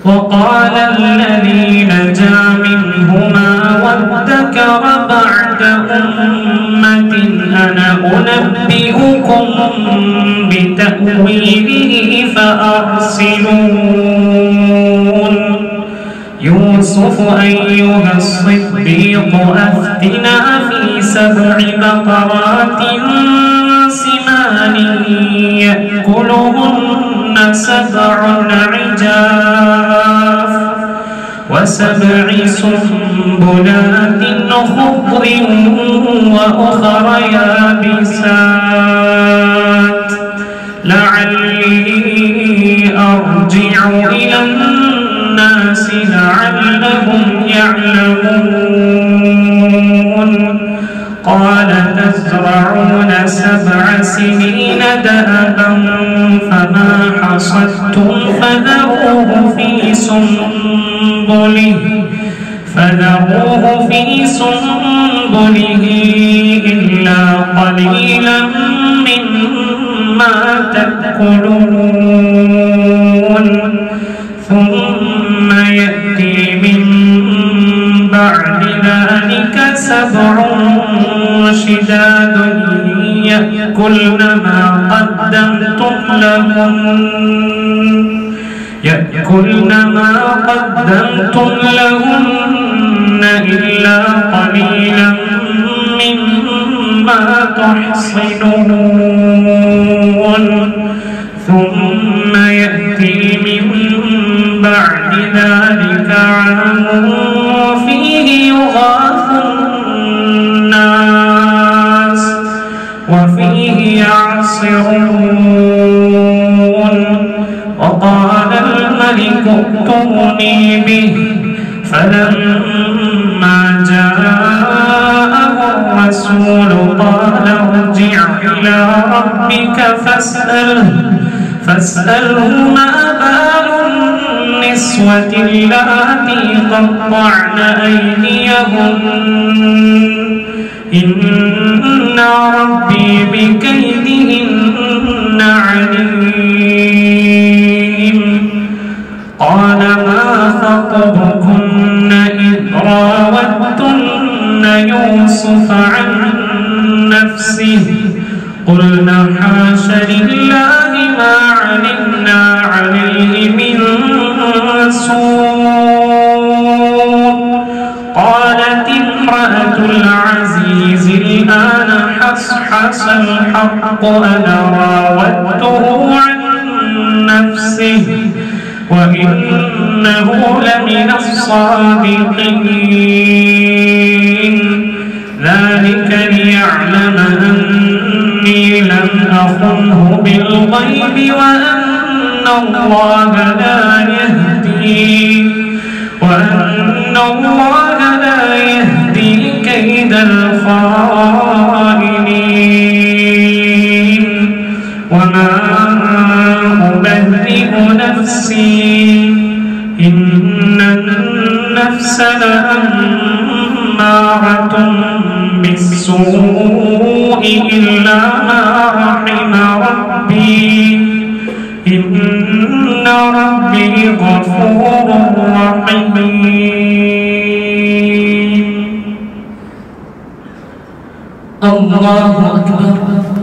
وقال الذي نجا منهما وادكر بعد أمة أنا أنبئكم بتأويله فأرسلون يوسف أيها الصديق أفتنا في 7 بقرات سمان يأكلهن 7 عجاف و7 سنبلات خضر وأخر يابسات لعلي أرجع إلى الناس لعلهم يعلمون قال تزرعون 7 سنين دأبا فما حصدتم فذروه في سنبله إلا قليلا مما تأكلون ثم يأتي من بعد ذلك 7 شداد يأكلن ما قدمتم لهن إلا قليلا مما تحصنون ثم يأتي من بعد ذلك عام فيه يغاث الناس وفيه يعصرون وقال الملك ائتوني به فلما جاءه الرسول قال ارجع إلى ربك فاسأله ما بال النسوة اللاتي قطعن أيديهن إن ربي بكيدهن عليم قال ما خطبكن إذ راوتن يوسف عن نفسه قلنا حاش لله ما علمنا عليه من سوء قالت امرأة العزيز الآن حصحص الحق أنا راودته عن نفسه وإنه لمن الصادقين ذلك ليعلم أني لم أخنه بالغيب وأن الله لا يهدي كيد الخائنين وما أبرئ نفسي إن النفس لأمارة بالسوء إلا ما رحم ربي إن ربي غفور رحيم. الله أكبر.